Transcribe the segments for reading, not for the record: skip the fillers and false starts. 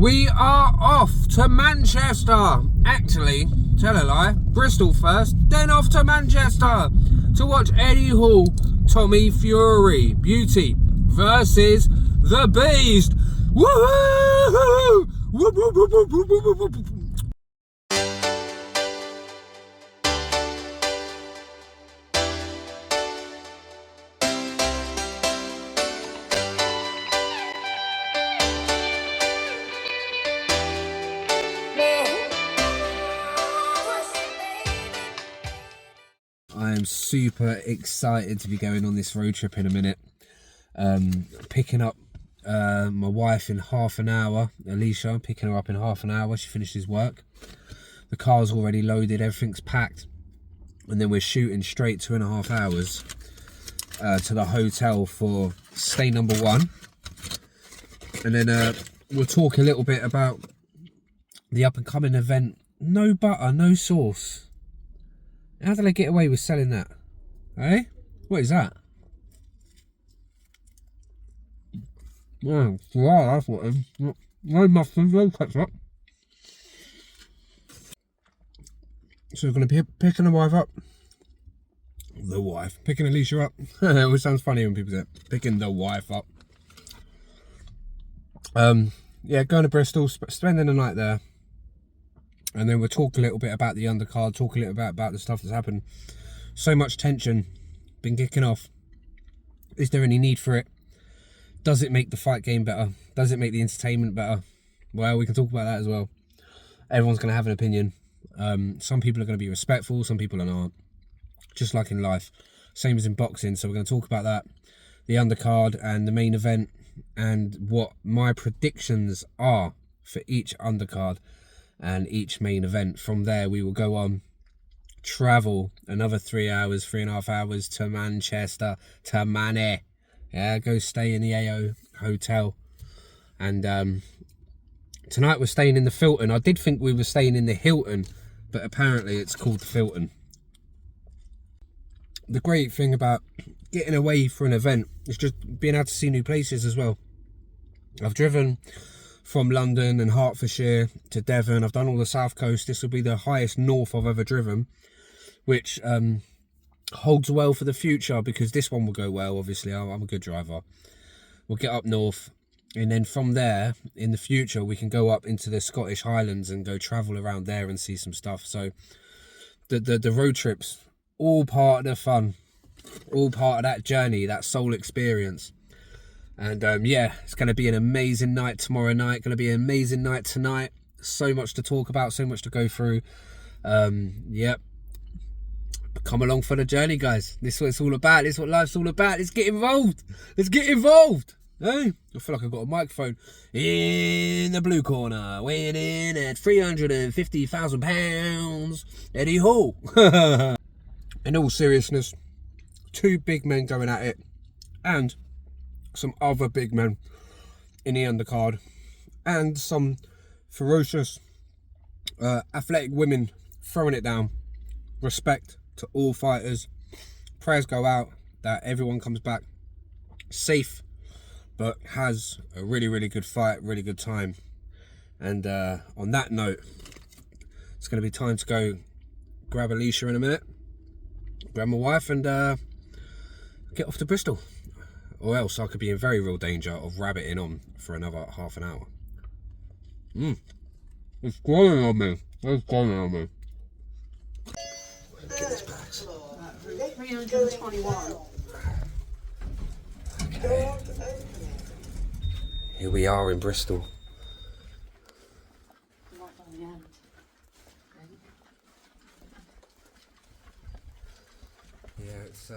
We are off to Manchester. Actually, tell a lie, Bristol first, then off to Manchester to watch Eddie Hall, Tommy Fury, Beauty versus The Beast. Woohoo! Whoop, whoop, whoop, whoop, whoop, whoop, whoop, whoop. I am super excited to be going on this road trip in a minute. Picking up my wife in half an hour, Alicia, picking her up in half an hour. She finishes work. The car's already loaded, everything's packed. And then we're shooting straight 2.5 hours to the hotel for stay number 1. And then we'll talk a little bit about the up and coming event. No butter, no sauce. How did I get away with selling that? Eh? What is that? Oh, wow, that's what it is. No mustard, no ketchup. So we're going to be picking the wife up. Picking Alicia up. It always sounds funny when people say it. Picking the wife up. Yeah, going to Bristol, spending the night there. And then we'll talk a little bit about the undercard, talk a little bit about the stuff that's happened. So much tension, been kicking off. Is there any need for it? Does it make the fight game better? Does it make the entertainment better? Well, we can talk about that as well. Everyone's going to have an opinion. Some people are going to be respectful, some people are not. Just like in life. Same as in boxing. So we're going to talk about that. The undercard and the main event. And what my predictions are for each undercard and each main event. From there we will go on, travel another 3.5 hours to Manchester, to Mane. Yeah, go stay in the AO hotel. And tonight we're staying in the Filton. I did think we were staying in the Hilton, but apparently it's called the Filton. The great thing about getting away for an event is just being able to see new places as well. I've driven from London and Hertfordshire to Devon. I've done all the south coast. This will be the highest north I've ever driven, which holds well for the future, because this one will go well. Obviously, I'm a good driver. We'll get up north, and then from there in the future we can go up into the Scottish Highlands and go travel around there and see some stuff. So the road trips, all part of the fun, all part of that journey, that soul experience. And yeah, it's going to be an amazing night tomorrow night. Going to be an amazing night tonight. So much to talk about, so much to go through. Yep. Come along for the journey, guys. This is what it's all about. This is what life's all about. Let's get involved. Let's get involved. Hey, I feel like I've got a microphone. In the blue corner, weighing in at 350,000 pounds, Eddie Hall. In all seriousness, 2 big men going at it, and some other big men in the undercard, and some ferocious athletic women throwing it down. Respect to all fighters. Prayers go out that everyone comes back safe, but has a really, really good fight, really good time. And on that note, it's going to be time to go grab Alicia in a minute, grab my wife, and get off to Bristol. Or else I could be in very real danger of rabbiting on for another half an hour. It's growing on me. It's growing on me. Get this packs. 321. Okay. Here we are in Bristol. Yeah, it's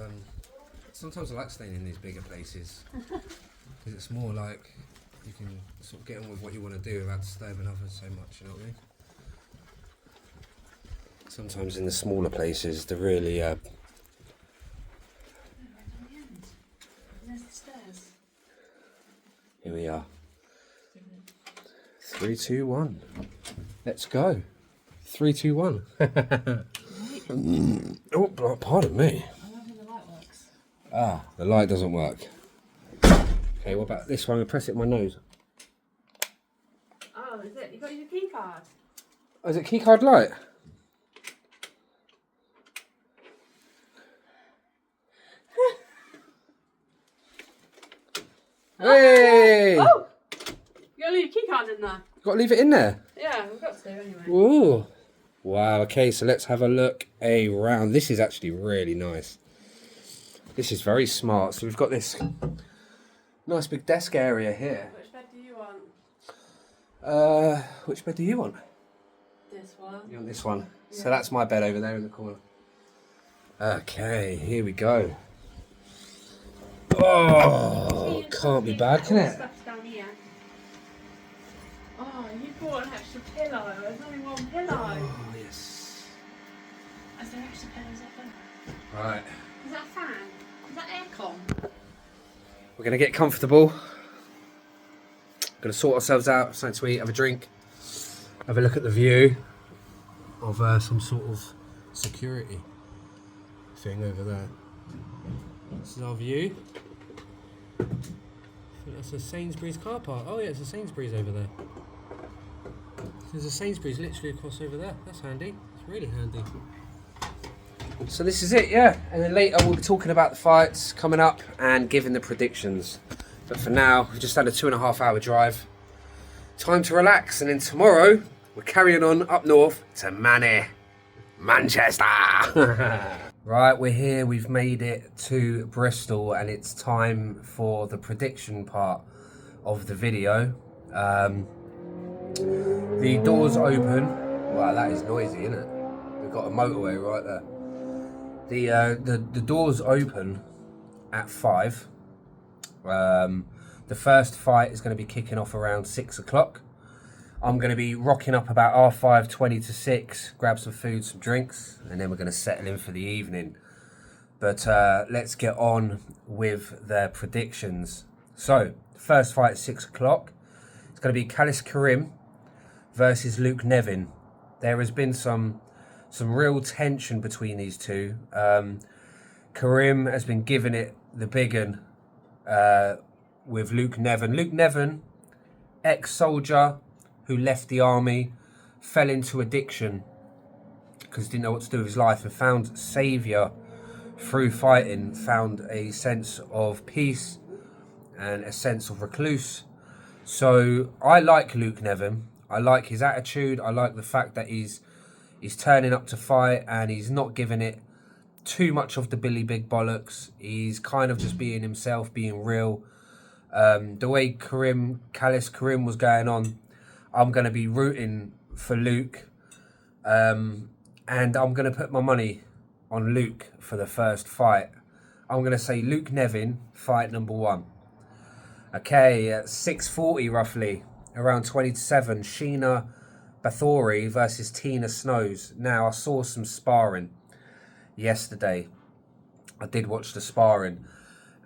sometimes I like staying in these bigger places because it's more like you can sort of get on with what you want to do without disturbing others so much, you know what I mean? Sometimes in the smaller places, they're really There's the stairs. Here we are. 3, 2, 1. Let's go. 3, 2, 1. Oh, pardon me. Ah, the light doesn't work. Okay, what about this one? I'm going to press it in my nose. Oh, is it? You got your key card? Oh, is it keycard light? Hey! Oh! You gotta leave your key card in there. Got to leave it in there. Yeah, we've got to anyway. Ooh. Wow, okay, so let's have a look around. This is actually really nice. This is very smart. So we've got this nice big desk area here. Which bed do you want? Which bed do you want? This one. You want this one? Yeah. So that's my bed over there in the corner. Okay, here we go. Oh, can't be bad, can it? Stuff's down here. Oh, you brought an extra pillow. There's only one pillow. Oh, yes. Is there extra pillows up there? Right. Is that a fan? Is that aircon? We're going to get comfortable. Going to sort ourselves out, something to eat, have a drink, have a look at the view of some sort of security thing over there. This is our view. I think that's a Sainsbury's car park. Oh yeah, it's a Sainsbury's over there. There's a Sainsbury's literally across over there. That's handy. It's really handy. So this is it, yeah. And then later we'll be talking about the fights coming up and giving the predictions. But for now, we've just had a 2.5 hour drive. Time to relax, and then tomorrow we're carrying on up north to Manchester. Right, we're here. We've made it to Bristol, and it's time for the prediction part of the video. The doors open. Wow, that is noisy, isn't it? We've got a motorway right there. The doors open at 5. The first fight is going to be kicking off around 6 o'clock. I'm going to be rocking up about 5:30, 20 to 6, grab some food, some drinks, and then we're going to settle in for the evening. But let's get on with the predictions. So, the first fight at 6 o'clock. It's going to be Kalis Karim versus Luke Nevin. There has been some real tension between these two. Karim has been giving it the big one with Luke Nevin. Luke Nevin, ex-soldier who left the army, fell into addiction because he didn't know what to do with his life, and found saviour through fighting, found a sense of peace and a sense of recluse. So I like Luke Nevin. I like his attitude. I like the fact that he's turning up to fight and he's not giving it too much of the Billy Big Bollocks. He's kind of just being himself, being real. The way Kalis Karim was going on, I'm going to be rooting for Luke. And I'm going to put my money on Luke for the first fight. I'm going to say Luke Nevin, fight number 1. Okay, at 6:40 roughly, around 20 to 7, Sheena Bathory versus Tina Snows. Now, I saw some sparring yesterday. I did watch the sparring,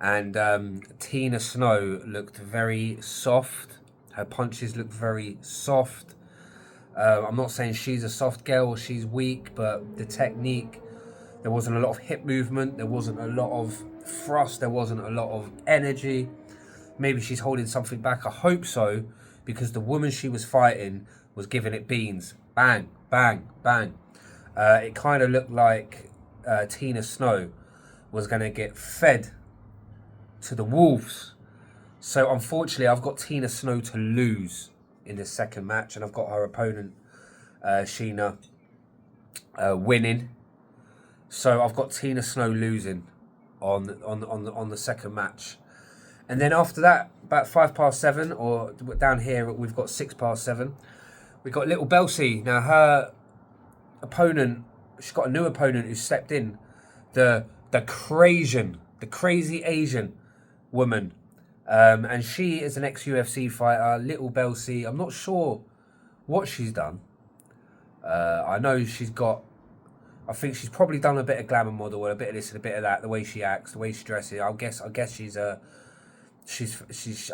and Tina Snow looked very soft. Her punches looked very soft. I'm not saying she's a soft girl or she's weak, but the technique, there wasn't a lot of hip movement, there wasn't a lot of thrust, there wasn't a lot of energy. Maybe she's holding something back. I hope so, because the woman she was fighting was giving it beans. Bang, bang, bang. It kind of looked like Tina Snow was going to get fed to the wolves. So unfortunately, I've got Tina Snow to lose in this second match, and I've got her opponent, Sheena, winning. So I've got Tina Snow losing on the second match. And then after that, about 7:05, or down here we've got 6:07. We've got Little Belsie. Now her opponent, she's got a new opponent who stepped in, the crazy Asian woman, and she is an ex-UFC fighter. Little Belsie, I'm not sure what she's done. I know I think she's probably done a bit of glamour model, a bit of this and a bit of that. The way she acts, the way she dresses. I guess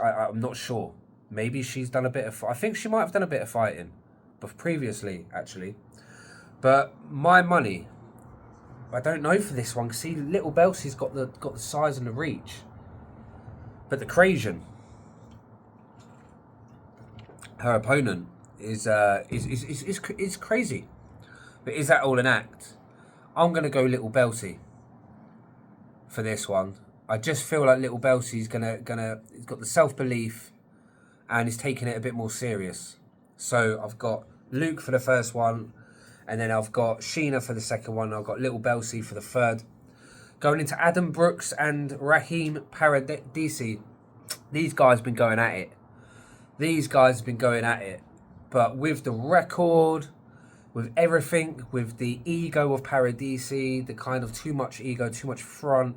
I'm not sure. Maybe she's done a bit of. I think she might have done a bit of fighting, but previously actually. But my money, I don't know for this one. See, Little Belsie's got the size and the reach, but the Crazian, her opponent is crazy. But is that all an act? I'm gonna go Little Belty for this one. I just feel like Little Belty's he's got the self-belief and he's taking it a bit more serious. So I've got Luke for the first one, and then I've got Sheena for the second one. I've got Little Belty for the third. Going into Adam Brooks and Raheem Paradisi. These guys have been going at it. But with the record, with everything, with the ego of Paradisi, the kind of too much ego, too much front,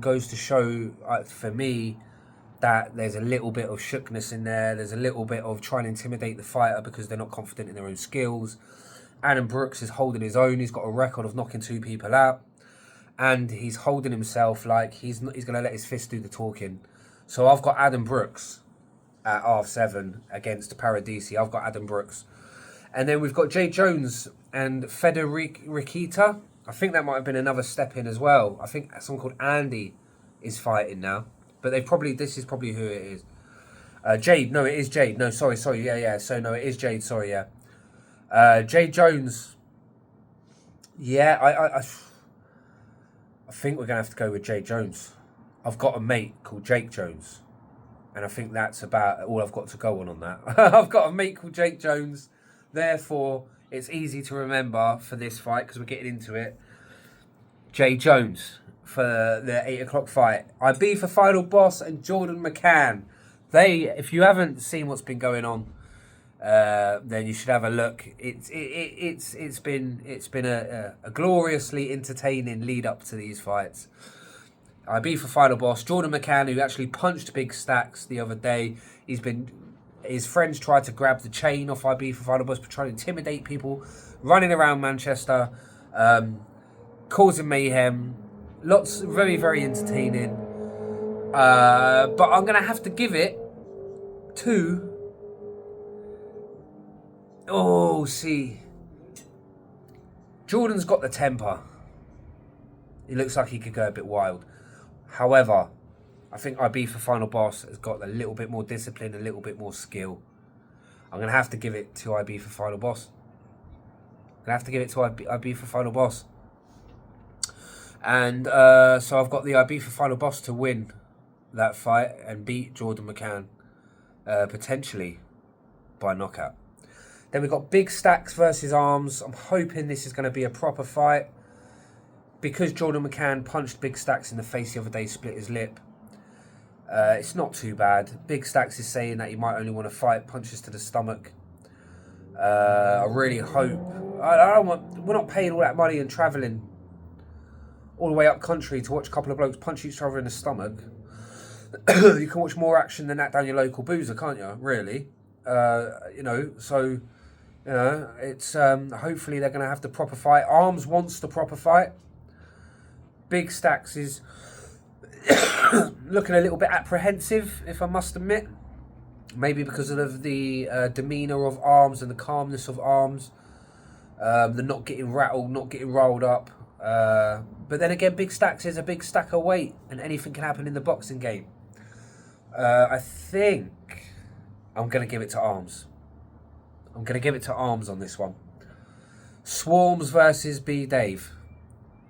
goes to show, for me, that there's a little bit of shookness in there. There's a little bit of trying to intimidate the fighter because they're not confident in their own skills. Adam Brooks is holding his own. He's got a record of knocking 2 people out. And he's holding himself like he's going to let his fist do the talking. So I've got Adam Brooks at R7 against Paradisi. I've got Adam Brooks. And then we've got Jay Jones and Federiquita. I think that might have been another step in as well. I think someone called Andy is fighting now. But this is probably who it is. Jade. No, it is Jade. No, sorry. Yeah. So, no, it is Jade. Sorry, yeah. Jay Jones. Yeah, I think we're going to have to go with Jay Jones. I've got a mate called Jake Jones. And I think that's about all I've got to go on that. I've got a mate called Jake Jones. Therefore, it's easy to remember for this fight because we're getting into it. Jay Jones for the 8 o'clock fight. IB for Final Boss and Jordan McCann. If you haven't seen what's been going on, then you should have a look. It's been a gloriously entertaining lead up to these fights. IB for Final Boss. Jordan McCann, who actually punched Big Stacks the other day. His friends tried to grab the chain off IB for Final Boss, but trying to intimidate people, running around Manchester, causing mayhem. Very, very entertaining. But I'm going to have to give it to... Jordan's got the temper. He looks like he could go a bit wild. However, I think IB for Final Boss has got a little bit more discipline, a little bit more skill. I'm going to have to give it to IB for Final Boss. IB for Final Boss. And so I've got the IB for Final Boss to win that fight and beat Jordan McCann, potentially by knockout. Then we've got Big Stacks versus Arms. I'm hoping this is going to be a proper fight. Because Jordan McCann punched Big Stacks in the face the other day, split his lip. It's not too bad. Big Stacks is saying that he might only want to fight punches to the stomach. I really hope. We're not paying all that money and travelling all the way up country to watch a couple of blokes punch each other in the stomach. You can watch more action than that down your local boozer, can't you? Really, it's hopefully they're going to have the proper fight. Arms wants the proper fight. Big Stacks is looking a little bit apprehensive, if I must admit. Maybe because of the demeanour of Arms and the calmness of Arms. The not getting rattled, not getting rolled up. But then again, Big Stacks is a big stack of weight and anything can happen in the boxing game. I think I'm going to give it to Arms. I'm going to give it to Arms on this one. Swarms versus B Dave.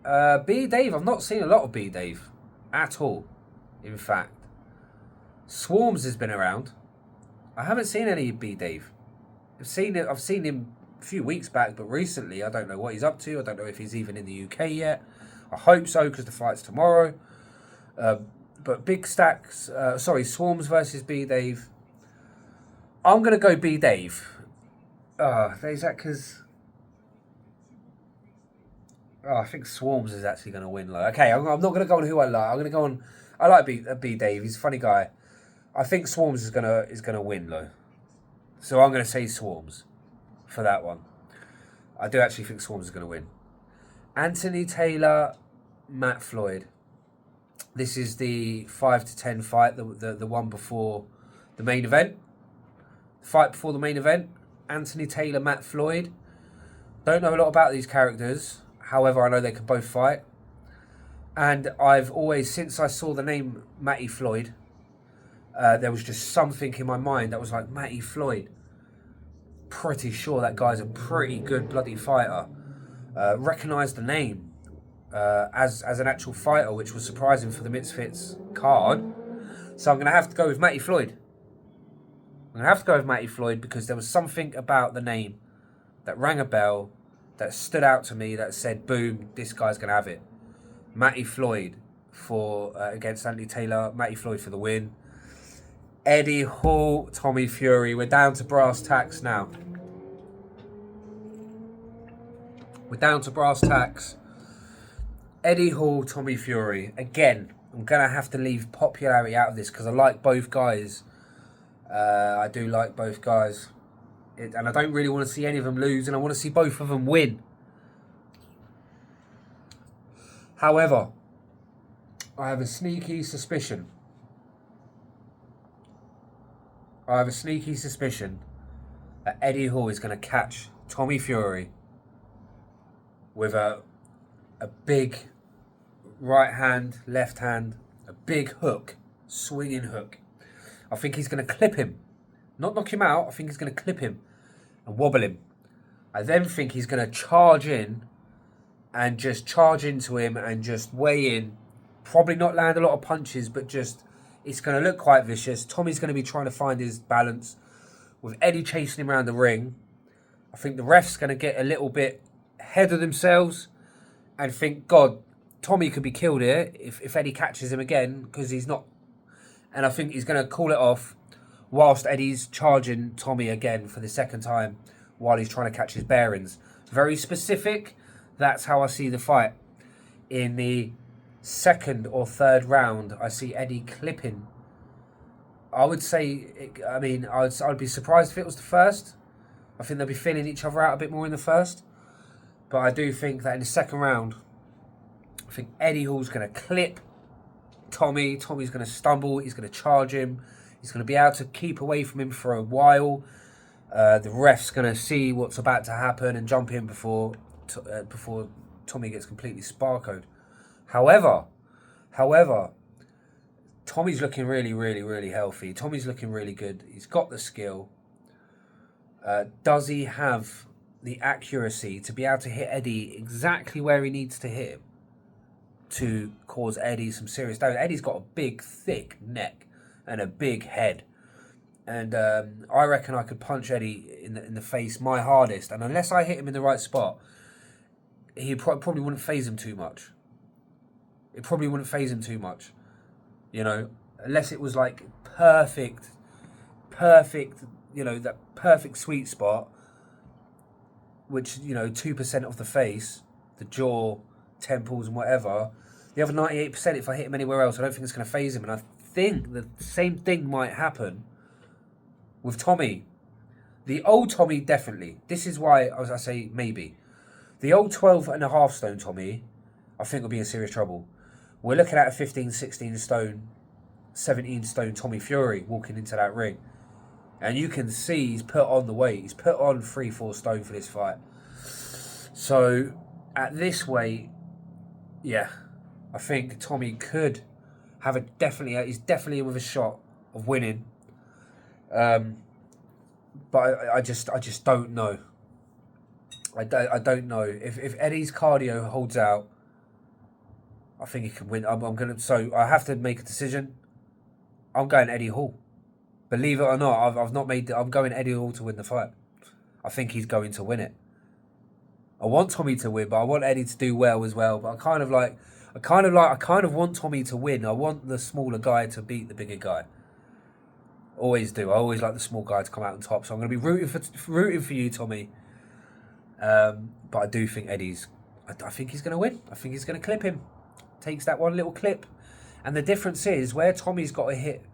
B Dave, I've not seen a lot of B Dave at all, in fact. Swarms has been around. I haven't seen any B Dave. I've seen him a few weeks back, but recently I don't know what he's up to. I don't know if he's even in the UK yet. I hope so because the fight's tomorrow. But Big Stacks, Swarms versus B Dave. I'm going to go B Dave. Is that because... I think Swarms is actually going to win. Okay, I'm not going to go on who I like. I'm going to go on... I like B Dave. He's a funny guy. I think Swarms is going to win, though. So I'm going to say Swarms for that one. I do actually think Swarms is going to win. Anthony Taylor, Matt Floyd. This is the 5 to 10 fight, the one before the main event. Fight before the main event. Anthony Taylor, Matt Floyd. Don't know a lot about these characters. However, I know they can both fight. And I've always, since I saw the name Matty Floyd, there was just something in my mind that was like, Matty Floyd. Pretty sure that guy's a pretty good bloody fighter. Recognised the name as an actual fighter, which was surprising for the Misfits card. So I'm going to have to go with Matty Floyd. I'm going to have to go with Matty Floyd because there was something about the name that rang a bell, that stood out to me, that said, boom, this guy's going to have it. Matty Floyd for against Anthony Taylor. Matty Floyd for the win. Eddie Hall, Tommy Fury. We're down to brass tacks now. We're down to brass tacks. Eddie Hall, Tommy Fury. Again, I'm going to have to leave popularity out of this because I like both guys. I do like both guys. And I don't really want to see any of them lose, and I want to see both of them win. However, I have a sneaky suspicion. That Eddie Hall is going to catch Tommy Fury with a big right hand, left hand, a big hook, swinging hook. I think he's going to clip him. Not knock him out, I think he's going to clip him and wobble him. I then think he's going to charge in and just charge into him and just weigh in. Probably not land a lot of punches, but just, it's going to look quite vicious. Tommy's going to be trying to find his balance with Eddie chasing him around the ring. I think the ref's going to get a little bit ahead of themselves and think, God, Tommy could be killed here if Eddie catches him again, because he's not. And I think he's going to call it off whilst Eddie's charging Tommy again for the second time while he's trying to catch his bearings. Very specific. That's how I see the fight. In the second or third round, I see Eddie clipping. I would say, I'd be surprised if it was the first. I think they'll be feeling each other out a bit more in the first. But I do think that in the second round, I think Eddie Hall's going to clip Tommy. Tommy's going to stumble. He's going to charge him. He's going to be able to keep away from him for a while. The ref's going to see what's about to happen and jump in before Tommy gets completely sparkoed. However, Tommy's looking really, really, really healthy. Tommy's looking really good. He's got the skill. Does he have the accuracy to be able to hit Eddie exactly where he needs to hit him to cause Eddie some serious damage? Eddie's got a big, thick neck and a big head. And I reckon I could punch Eddie in the face my hardest. And unless I hit him in the right spot, he probably wouldn't faze him too much. It probably wouldn't faze him too much. You know, unless it was like perfect, that perfect sweet spot, which, 2% of the face, the jaw, temples and whatever. The other 98%, if I hit him anywhere else, I don't think it's going to faze him. And I think the same thing might happen with Tommy. The old Tommy, definitely. This is why I say maybe. The old 12.5 stone Tommy, I think will be in serious trouble. We're looking at a 15, 16 stone, 17 stone Tommy Fury walking into that ring. And you can see he's put on the weight. He's put on 3-4 stone for this fight. So, at this weight, yeah, I think Tommy could have he's definitely in with a shot of winning. But I just don't know. I don't know. If Eddie's cardio holds out, I think he can win. So I have to make a decision. I'm going Eddie Hall. Believe it or not, I'm going Eddie Hall to win the fight. I think he's going to win it. I want Tommy to win, but I want Eddie to do well as well. But I kind of want Tommy to win. I want the smaller guy to beat the bigger guy. Always do. I always like the small guy to come out on top. So I'm going to be rooting for you, Tommy. But I do think I think he's going to win. I think he's going to clip him. Takes that one little clip. And the difference is, where Tommy's got to hit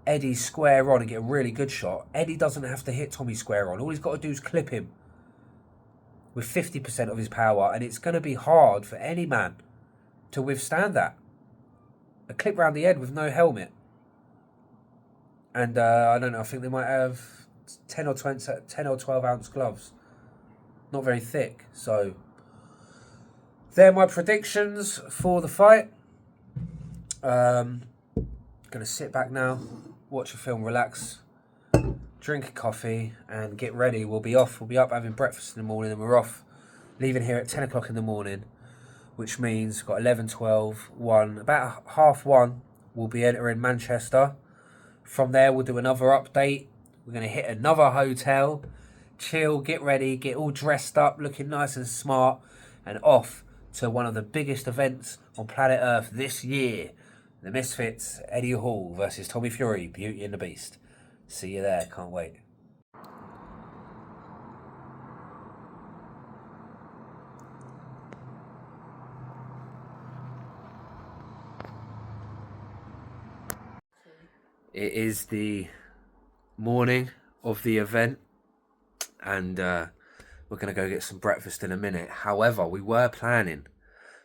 Eddie square on and get a really good shot, Eddie doesn't have to hit Tommy square on. All he's got to do is clip him with 50% of his power. And it's going to be hard for any man to withstand that. A clip round the head with no helmet. And I don't know, I think they might have 10 or 12 ounce gloves. Not very thick. So, they're my predictions for the fight. Going to sit back now, watch a film, relax, drink a coffee and get ready. We'll be off. We'll be up having breakfast in the morning and we're off. Leaving here at 10 o'clock in the morning, which means we've got 11, 12, 1. About half 1, we'll be entering Manchester. From there, we'll do another update. We're going to hit another hotel, chill, get ready, get all dressed up, looking nice and smart, and off to one of the biggest events on planet Earth this year. The Misfits, Eddie Hall versus Tommy Fury, Beauty and the Beast. See you there, can't wait. It is the morning of the event and we're going to go get some breakfast in a minute. However, we were planning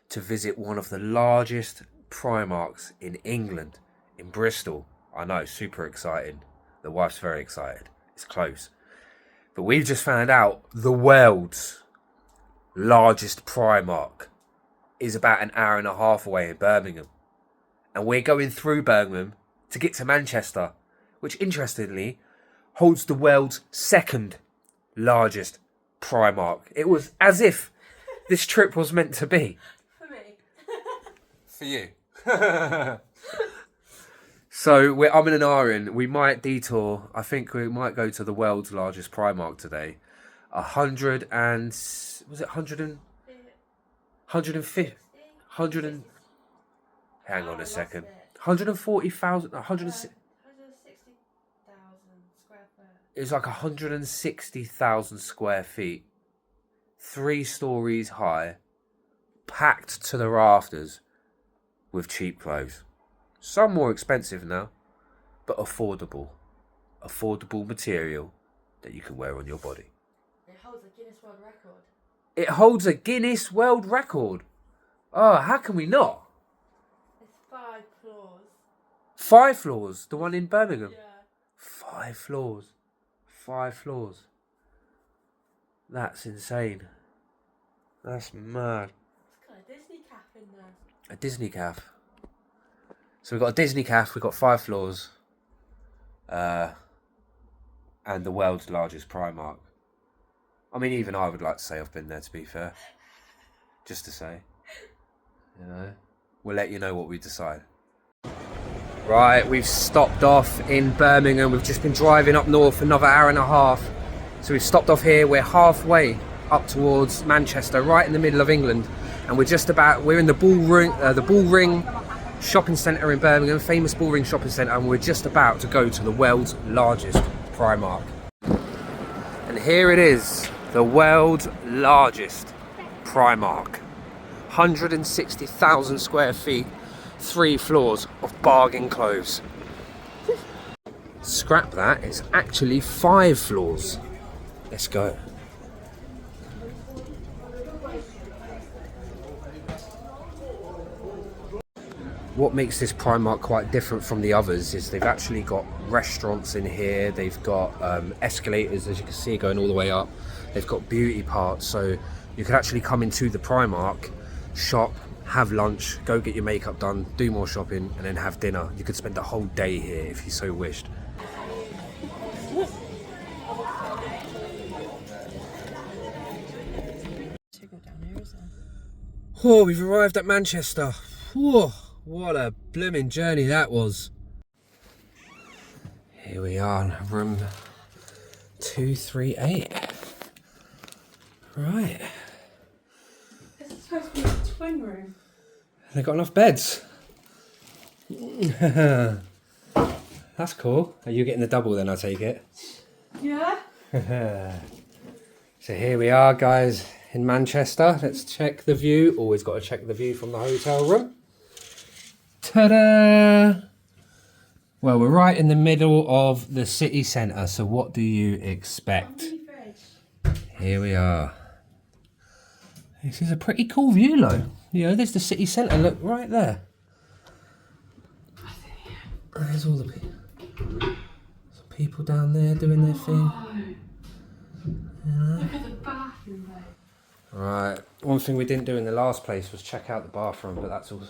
to visit one of the largest Primarks in England, in Bristol. I know, super exciting. The wife's very excited. It's close. But we've just found out the world's largest Primark is about an hour and a half away in Birmingham. And we're going through Birmingham to get to Manchester, which interestingly holds the world's second largest Primark. It was as if this trip was meant to be. For me. For you. So I'm in an iron. We might detour. I think we might go to the world's largest Primark today. 100 and... Was it 100 and... 150? 100 and... Hang on a second. 140,000... 160,000 square foot. It was like 160,000 square feet. 3 stories high. Packed to the rafters with cheap clothes. Some more expensive now, but affordable. Affordable material that you can wear on your body. It holds a Guinness World Record. It holds a Guinness World Record. Oh, how can we not? It's 5 floors. 5 floors, the one in Birmingham. Yeah. 5 floors. 5 floors. That's insane. That's mad. It's got a Disney calf in there. A Disney calf. So we've got a Disney calf, we've got 5 floors. And the world's largest Primark. I mean, even I would like to say I've been there, to be fair. Just to say. You know. We'll let you know what we decide. Right, we've stopped off in Birmingham. We've just been driving up north another hour and a half. So we've stopped off here. We're halfway up towards Manchester, right in the middle of England. And we're in the Bullring shopping centre in Birmingham, famous Bullring shopping centre, and we're just about to go to the world's largest Primark. And here it is, the world's largest Primark. 160,000 square feet, 3 floors of bargain clothes. Scrap that, it's actually 5 floors. Let's go. What makes this Primark quite different from the others is they've actually got restaurants in here, they've got escalators, as you can see, going all the way up. They've got beauty parts, so you could actually come into the Primark, shop, have lunch, go get your makeup done, do more shopping, and then have dinner. You could spend the whole day here if you so wished. Oh, we've arrived at Manchester. Whoa. What a blooming journey that was. Here we are, room 238. Right. This is supposed to be a twin room. They've got enough beds. That's cool. Are you getting the double then, I take it? Yeah. So here we are, guys, in Manchester. Let's check the view. Always got to check the view from the hotel room. Ta-da! Well, we're right in the middle of the city centre, so what do you expect? Here we are. This is a pretty cool view, though. You know, there's the city centre, look, right there. There's all the people down there doing their thing. Look at the bathroom, though. Right, one thing we didn't do in the last place was check out the bathroom, but that's all.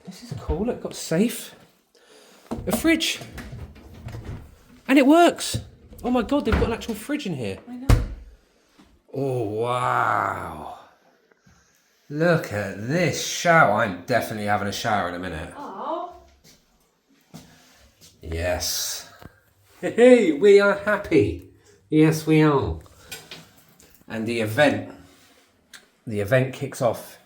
This is cool, look, got safe. A fridge. And it works. Oh my God, they've got an actual fridge in here. I know. Oh, wow. Look at this shower. I'm definitely having a shower in a minute. Oh. Yes. Hey, we are happy. Yes, we are. And the event kicks off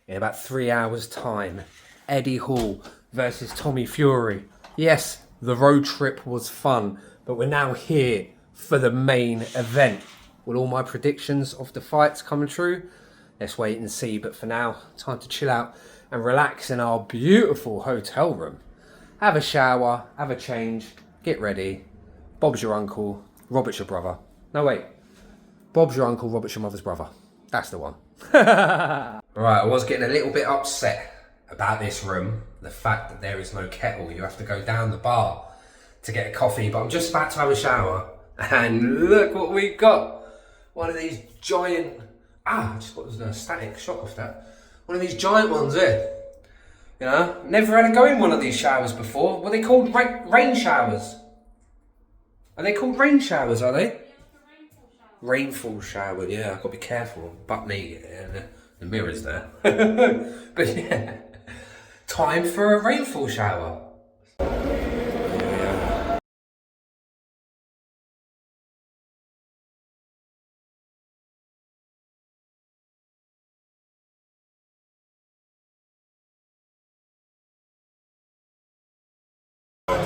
in about 3 hours' time. Eddie Hall versus Tommy Fury. Yes, the road trip was fun, but we're now here for the main event. Will all my predictions of the fights come true? Let's wait and see. But for now, time to chill out and relax in our beautiful hotel room. Have a shower, have a change, get ready. Bob's your uncle, Robert's your brother. No, wait. Bob's your uncle, Robert's your mother's brother. That's the one. Right, I was getting a little bit upset about this room. The fact that there is no kettle. You have to go down the bar to get a coffee. But I'm just about to have a shower. And look what we got. One of these giant... I just got a static shock off that. One of these giant ones here. You know, never had a go in one of these showers before. What are they called? Rain showers. Are they called rain showers, are they? Rainfall shower, yeah, I've got to be careful. Butt me, and the mirror's there. But yeah, time for a rainfall shower.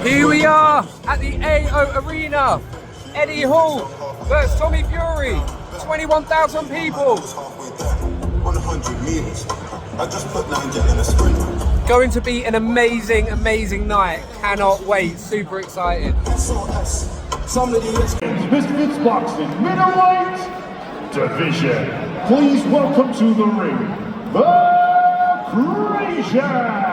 Here we are at the AO Arena. Eddie Hall versus Tommy Fury. 21,000 people. 100 meters. I just put 9 in a sprint. Going to be an amazing, amazing night. Cannot wait. Super excited. Biscuits Boxing Middleweight Division. Please welcome to the ring, the Creation.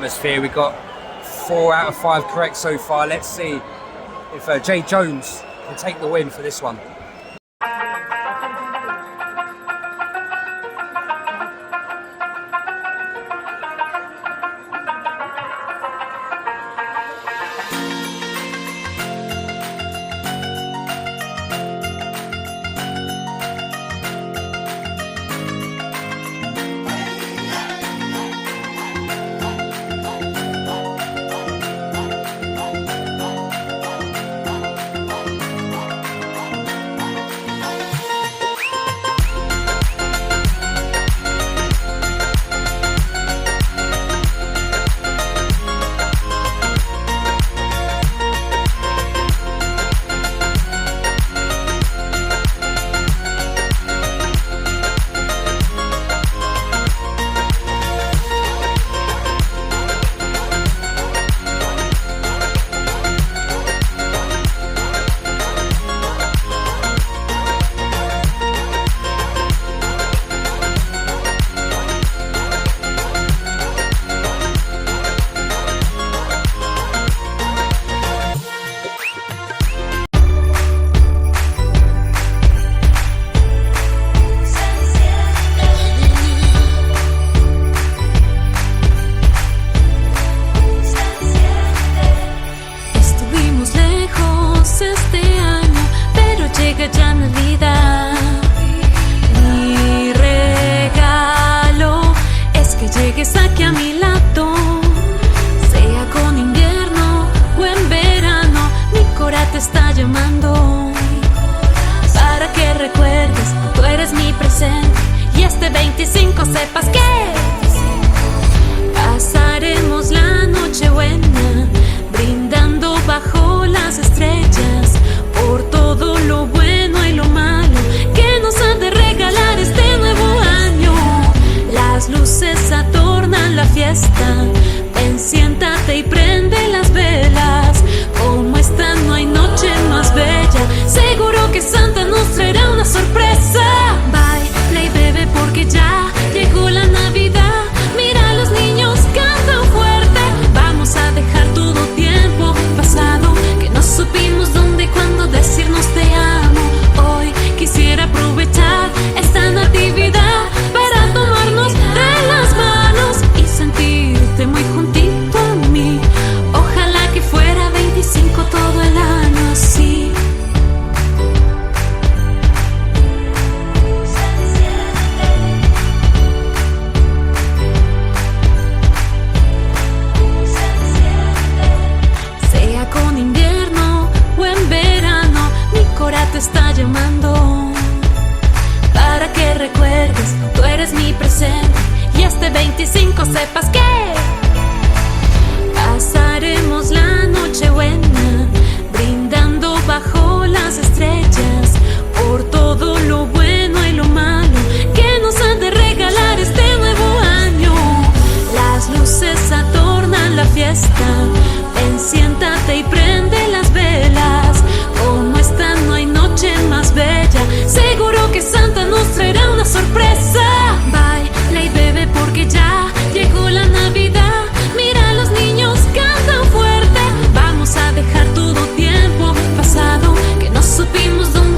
atmosphere. We got 4 out of 5 correct so far. Let's see if Jay Jones can take the win for this one. Supimos dónde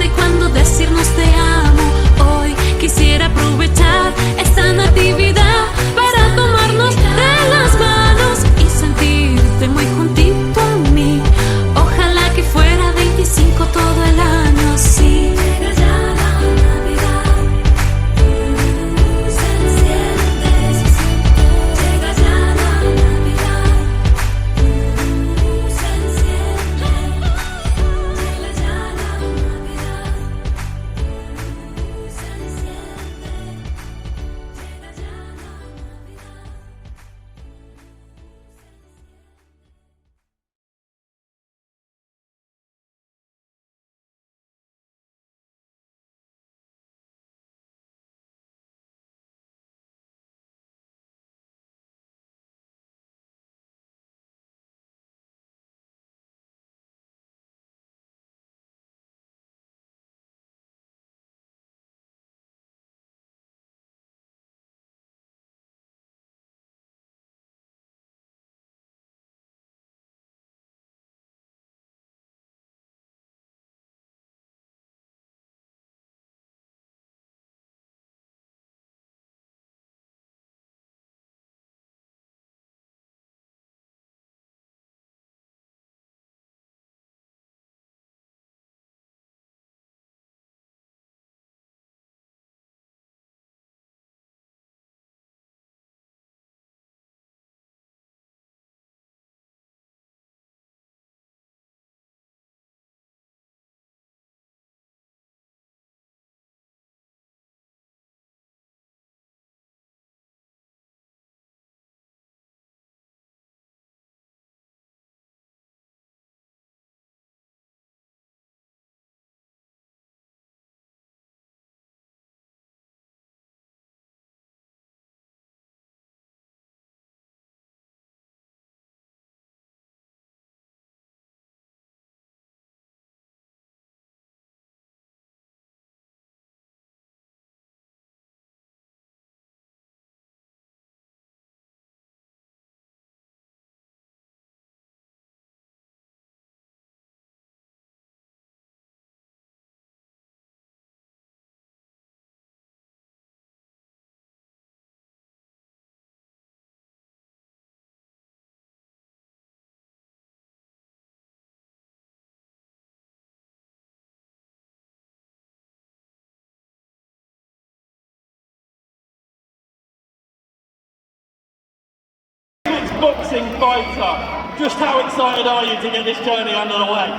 boxing fighter. Just how excited are you to get this journey underway?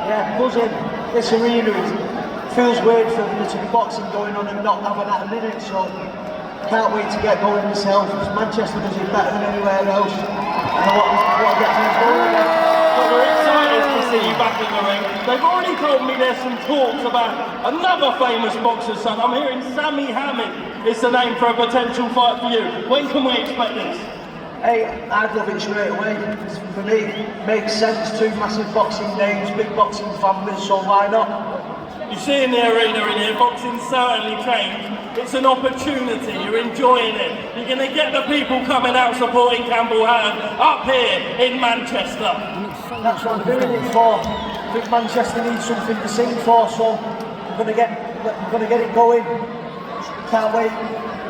Yeah, buzzing. This arena feels weird for there to be boxing going on and not having that a minute, so can't wait to get going myself. Manchester does it better than anywhere else. And I want to get things going again. Well, we're excited to see you back in the ring. They've already told me there's some talks about another famous boxer's son. I'm hearing Sammy Hamid is the name for a potential fight for you. When can we expect this? Hey, I'd love it straight away. For me, it makes sense. Two massive boxing names, big boxing families, so why not? You see in the arena in here, boxing's certainly changed. It's an opportunity, you're enjoying it. You're going to get the people coming out supporting Campbell Hatton up here in Manchester. That's what I'm doing it for. I think Manchester needs something to sing for, so I'm going to get it going. Can't wait.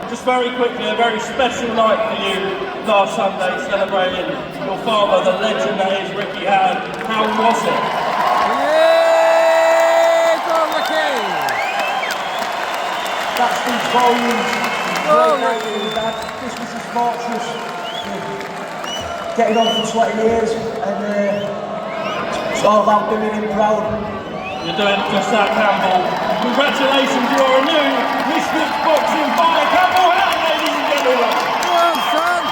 Just very quickly, a very special night for you last Sunday, celebrating your father, the legend that is Ricky Hatton. How was it? That speaks volumes. Great night for his dad. This was his fortress. Getting on for 20 years, and it's all about doing him proud. You're doing just that, Campbell. Congratulations, you're a new Misfits boxing fighter, Campbell Hatton, ladies and gentlemen. Well, son.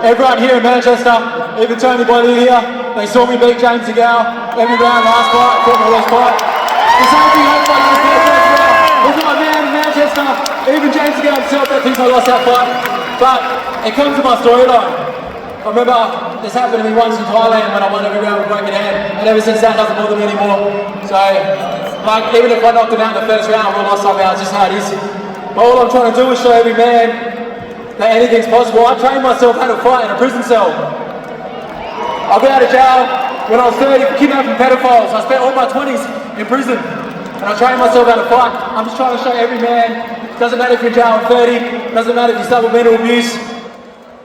everyone here in Manchester, even Tony Boyle here, they saw me beat James DeGale every round last fight, fought my worst fight. The same thing happened by last fight as well. Look at my man in Manchester, even James DeGale himself that thinks I lost that fight. But it comes to my storyline. I remember this happened to me once in Thailand when I won every round with broken hand, and ever since that doesn't bother me anymore. So, like, even if I knocked him out in the first round, we lost somehow, it's just how it is. But all I'm trying to do is show every man that anything's possible. I trained myself how to fight in a prison cell. I got out of jail when I was 30 for kidnapping pedophiles. I spent all my 20s in prison, and I trained myself how to fight. I'm just trying to show every man, doesn't matter if you're in jail at 30, doesn't matter if you suffer mental abuse,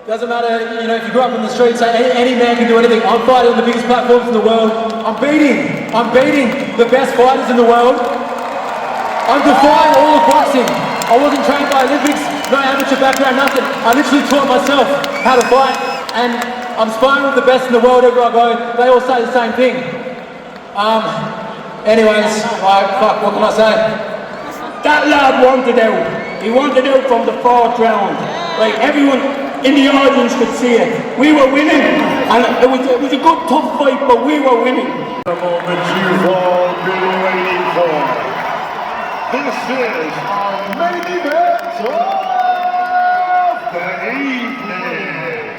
doesn't matter, you know, if you grew up in the streets, any man can do anything. I'm fighting on the biggest platforms in the world. I'm beating the best fighters in the world. I'm defying all of boxing. I wasn't trained by Olympics, no amateur background, nothing. I literally taught myself how to fight, and I'm sparring with the best in the world everywhere I go. They all say the same thing. Anyways, fuck, what can I say? That lad wanted out. He wanted out from the fourth round. Like, everyone in the audience could see it. We were winning, and it was a good tough fight, but we were winning. The moment you've all been waiting for. This is our main event of the evening.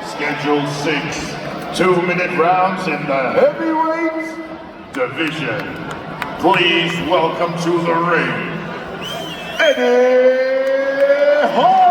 Scheduled 6 2-minute rounds in the heavyweight division. Please welcome to the ring, Eddie Hall.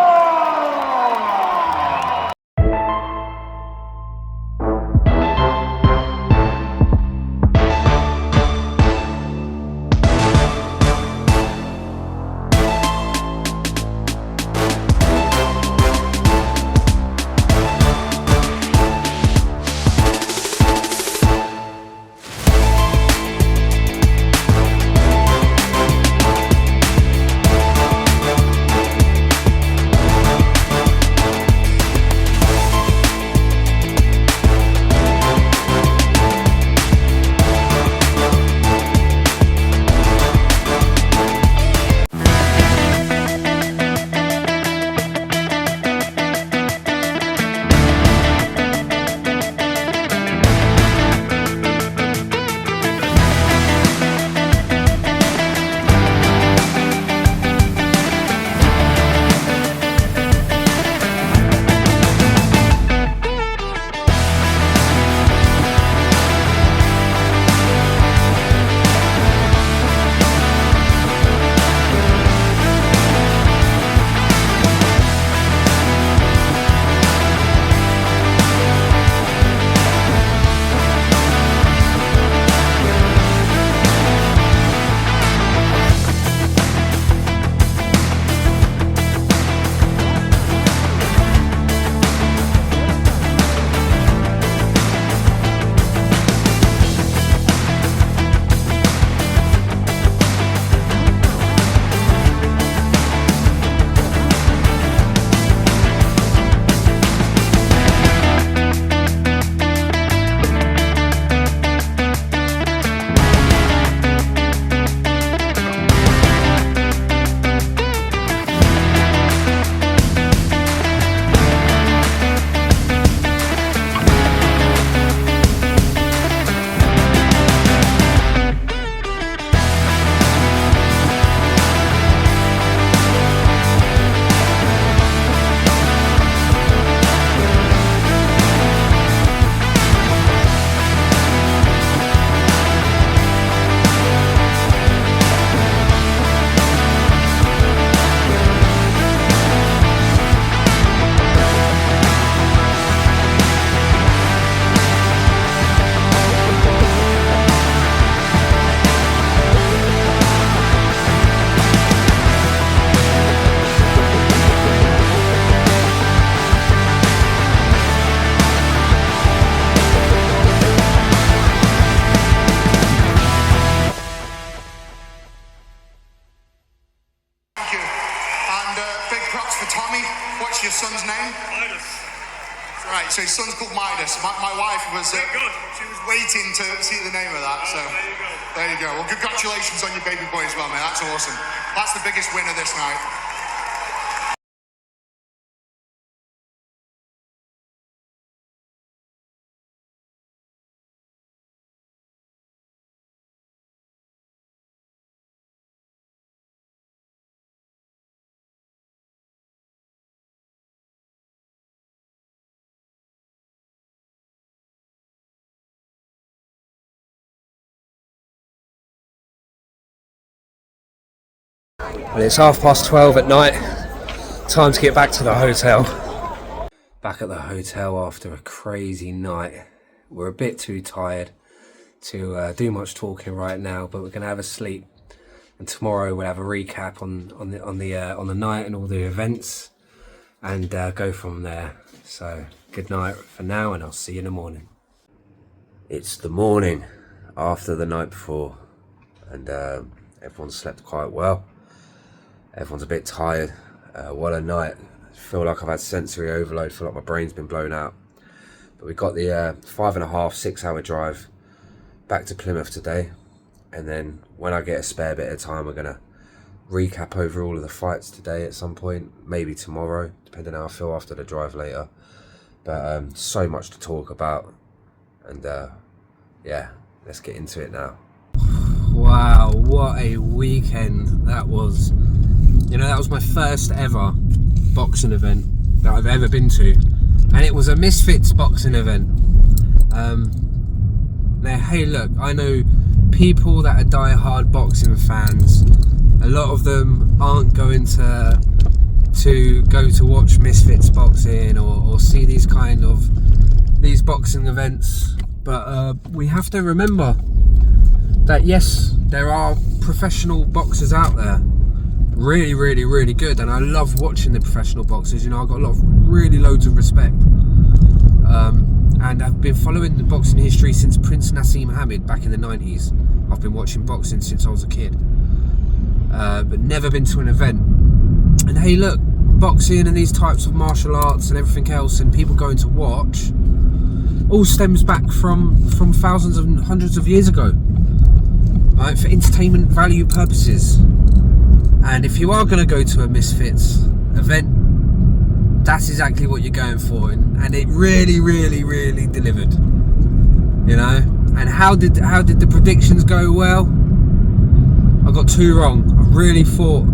What's your son's name? Midas. Right, so his son's called Midas. My wife was she was waiting to see the name of that. So there you go. There you go. Well, congratulations on your baby boy as well, man. That's awesome. That's the biggest win of this night. And it's 12:30 at night. Time to get back to the hotel. Back at the hotel after a crazy night. We're a bit too tired to do much talking right now, but we're gonna have a sleep. And tomorrow we'll have a recap on the night and all the events, and go from there. So good night for now, and I'll see you in the morning. It's the morning after the night before, and everyone slept quite well. Everyone's a bit tired. What a night. I feel like I've had sensory overload. I feel like my brain's been blown out. But we got the 5.5, 6 hour drive back to Plymouth today. And then when I get a spare bit of time, we're going to recap over all of the fights today at some point. Maybe tomorrow, depending on how I feel after the drive later. But so much to talk about. And yeah, let's get into it now. Wow, what a weekend that was. You know, that was my first ever boxing event that I've ever been to, and it was a Misfits boxing event. Now, hey, look, I know people that are die-hard boxing fans. A lot of them aren't going to go to watch Misfits boxing or see these boxing events, but we have to remember that yes, there are professional boxers out there, really, really, really good, and I love watching the professional boxers. You know, I've got loads of respect, and I've been following the boxing history since Prince Nassim Hamid back in the 90s. I've been watching boxing since I was a kid, but never been to an event. And hey, look, boxing and these types of martial arts and everything else, and people going to watch, all stems back from thousands and hundreds of years ago, right, for entertainment value purposes. And if you are going to go to a Misfits event, that's exactly what you're going for, and it really, really, really delivered. You know, and how did the predictions go? Well, I got 2 wrong. I really thought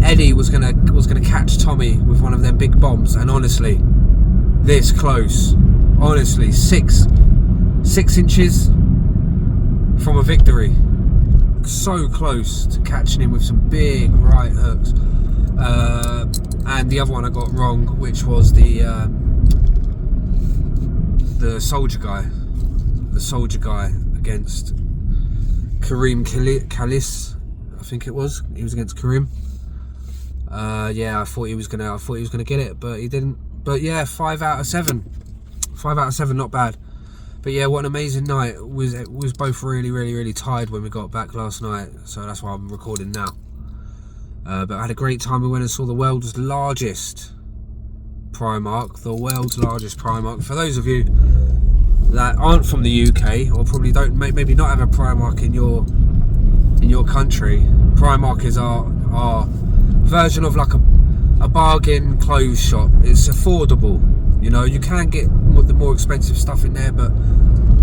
Eddie was gonna catch Tommy with one of them big bombs, and honestly, this close. Honestly, 6 inches from a victory. So close to catching him with some big right hooks. And the other one I got wrong, which was the soldier guy. The soldier guy against Karim Khalis, I think it was. He was against Karim. Yeah, I thought he was gonna get it, but he didn't. But yeah, 5 out of 7. 5 out of 7, not bad. But yeah, what an amazing night. It was both really, really, really tired when we got back last night, so that's why I'm recording now. But I had a great time. We went and saw the world's largest Primark. The world's largest Primark. For those of you that aren't from the UK, or probably don't maybe not have a Primark in your country, Primark is our version of like a bargain clothes shop. It's affordable. You know, you can get the more expensive stuff in there, but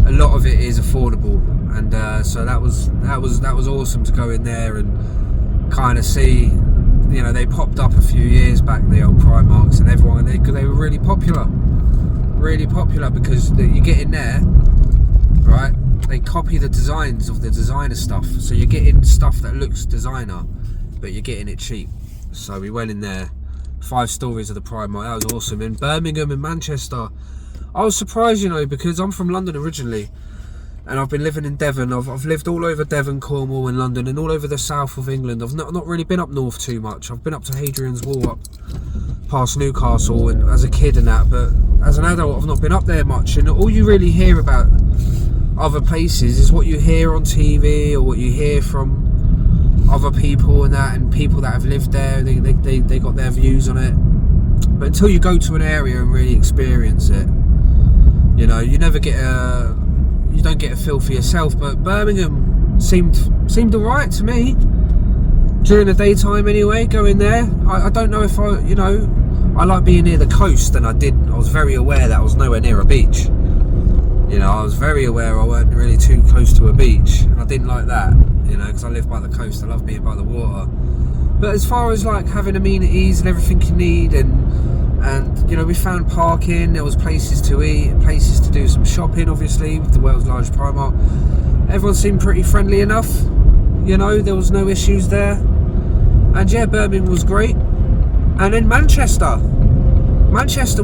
a lot of it is affordable, and so that was awesome to go in there and kind of see. You know, they popped up a few years back, the old Primarks, and everyone, they were really popular because you get in there, right? They copy the designs of the designer stuff, so you're getting stuff that looks designer, but you're getting it cheap. So we went in there. 5 stories of the Primark. That was awesome. In Birmingham and Manchester, I was surprised, you know, because I'm from London originally, and I've been living in Devon. I've lived all over Devon, Cornwall and London, and all over the south of England. I've not really been up north too much. I've been up to Hadrian's Wall, up past Newcastle, and as a kid and that, but as an adult I've not been up there much, and all you really hear about other places is what you hear on TV or what you hear from other people and that, and people that have lived there, they got their views on it. But until you go to an area and really experience it, you know, you don't get a feel for yourself. But Birmingham seemed alright to me during the daytime anyway, going there. I don't know if I like being near the coast, and I was very aware that I was nowhere near a beach. You know, I was very aware I weren't really too close to a beach, and I didn't like that, you know, because I live by the coast. I love being by the water. But as far as like having amenities and everything you need, and you know, we found parking, there was places to eat, places to do some shopping, obviously, with the world's largest Primark. Everyone seemed pretty friendly enough, you know, there was no issues there. And yeah, Birmingham was great. And then Manchester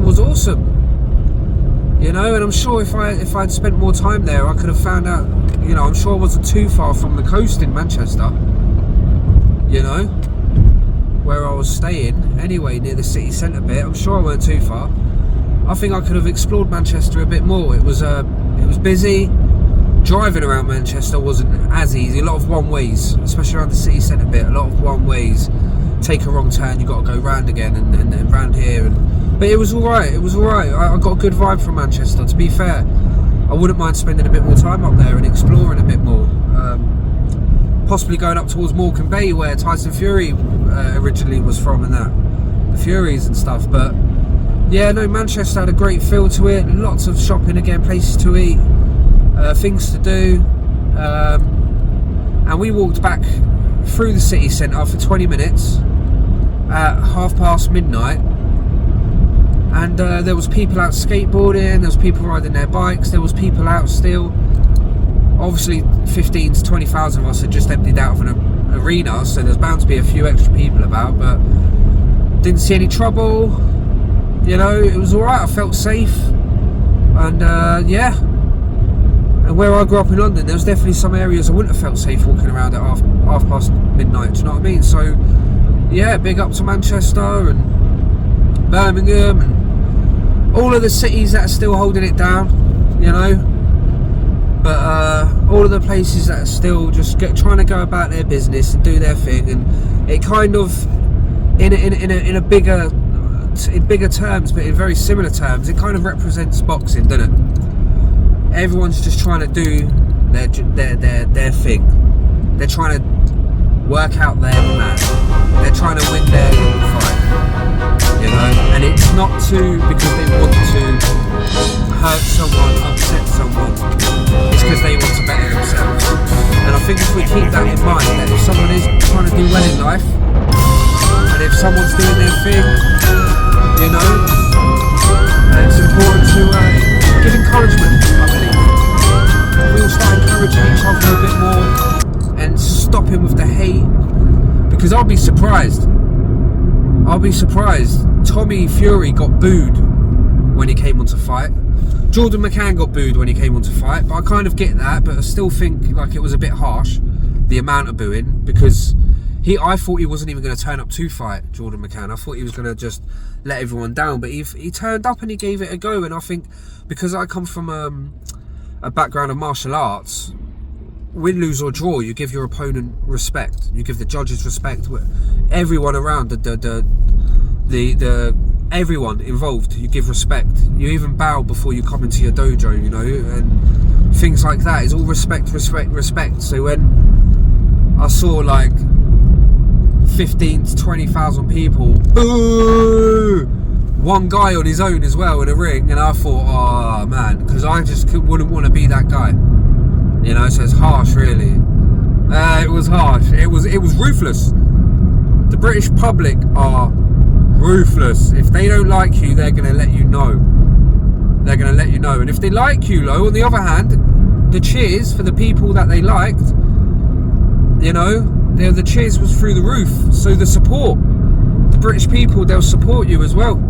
was awesome, you know. And I'm sure if I'd spent more time there, I could have found out, you know, I'm sure I wasn't too far from the coast in Manchester, you know, where I was staying anyway, near the city centre bit. I'm sure I weren't too far. I think I could have explored Manchester a bit more. It was busy. Driving around Manchester wasn't as easy. A lot of one ways, especially around the city centre bit. A lot of one ways. Take a wrong turn, you got to go round again and round here. But it was all right. It was all right. I got a good vibe from Manchester. To be fair, I wouldn't mind spending a bit more time up there and exploring a bit more. Possibly going up towards Morecambe Bay, where Tyson Fury originally was from, and that the Furies and stuff. But yeah, no, Manchester had a great feel to it. Lots of shopping again, places to eat, things to do, and we walked back through the city centre for 20 minutes at midnight, and there was people out skateboarding, there was people riding their bikes, there was people out still. Obviously 15 to 20,000 of us had just emptied out of an arena, so there's bound to be a few extra people about, but didn't see any trouble, you know. It was alright, I felt safe. And yeah, and where I grew up in London, there was definitely some areas I wouldn't have felt safe walking around at half past midnight, do you know what I mean? So yeah, big up to Manchester and Birmingham and all of the cities that are still holding it down, you know. But all of the places that are still just trying to go about their business and do their thing, and it kind of in bigger terms, but in very similar terms, it kind of represents boxing, doesn't it? Everyone's just trying to do their thing. They're trying to work out their plan. They're trying to win their fight, you know. And it's not because they want to hurt someone, upset someone. It's because they want to better themselves. And I think if we keep that in mind, that if someone is trying to do well in life, and if someone's doing their thing, you know, it's important to give encouragement, I believe. We'll start encouraging each other a bit more and stopping with the hate, because I'll be surprised. Tommy Fury got booed when he came on to fight. Jordan McCann got booed when he came on to fight, but I kind of get that, but I still think like it was a bit harsh, the amount of booing, because I thought he wasn't even going to turn up to fight Jordan McCann. I thought he was going to just let everyone down, but he turned up and he gave it a go. And I think because I come from a background of martial arts, win, lose or draw, you give your opponent respect. You give the judges respect. Everyone around everyone involved, you give respect. You even bow before you come into your dojo, you know, and things like that. It's all respect. So when I saw like 15 to 20,000 people boo one guy on his own as well in a ring, and I thought, oh man, because I just wouldn't want to be that guy, you know. So it's harsh, really. It was harsh. It was ruthless. The British public are ruthless. If they don't like you, they're going to let you know. They're going to let you know. And if they like you, though, on the other hand, the cheers for the people that they liked, you know, the cheers was through the roof. So the support, the British people, they'll support you as well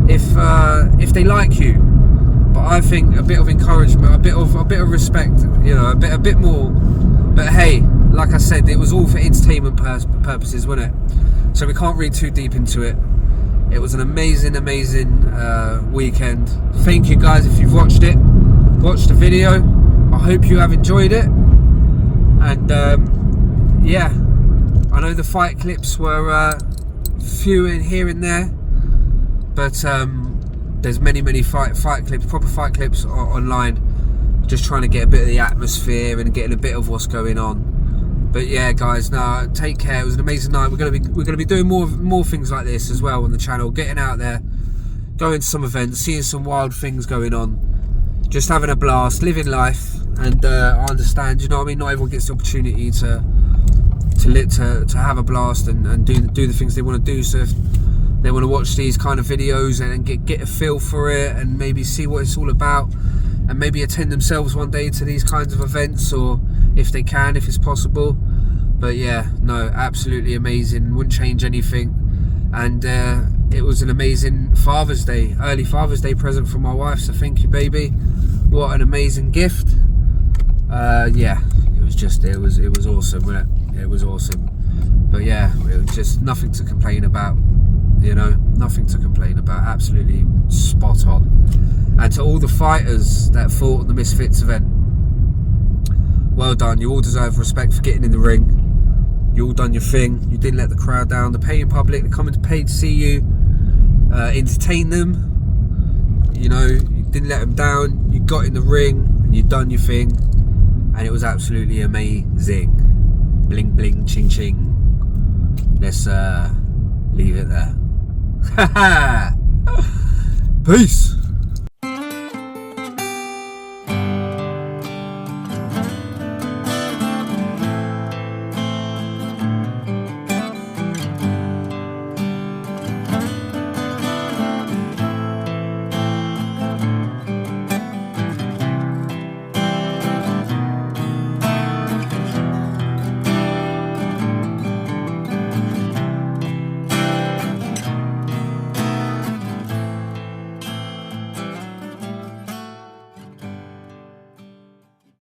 if they like you. But I think a bit of encouragement, a bit of respect, you know, a bit more. But hey, like I said, it was all for entertainment purposes, wasn't it? So we can't read too deep into it. It was an amazing weekend. Thank you guys if you've watched the video. I hope you have enjoyed it. And yeah, I know the fight clips were few in here and there, but there's many fight clips, proper fight clips online, just trying to get a bit of the atmosphere and getting a bit of what's going on. But yeah, guys, now take care. It was an amazing night. We're gonna be doing more things like this as well on the channel, getting out there, going to some events, seeing some wild things going on, just having a blast, living life. And I understand, you know what I mean, not everyone gets the opportunity to have a blast and do the things they want to do. So if they want to watch these kind of videos and get a feel for it and maybe see what it's all about, and maybe attend themselves one day to these kinds of events, or if they can, if it's possible, But yeah, no, absolutely amazing. Wouldn't change anything. And it was an amazing Father's Day, early Father's Day present from my wife. So thank you, baby. What an amazing gift. Yeah, it was awesome, wasn't it? It was awesome. But yeah, it was just nothing to complain about. You know, nothing to complain about. Absolutely spot on. And to all the fighters that fought at the Misfits event, well done. You all deserve respect for getting in the ring. You all done your thing. You didn't let the crowd down. The paying public, they're coming to pay to see you, entertain them. You know, you didn't let them down. You got in the ring and you done your thing, and it was absolutely amazing. Bling bling ching ching. Let's leave it there. Peace.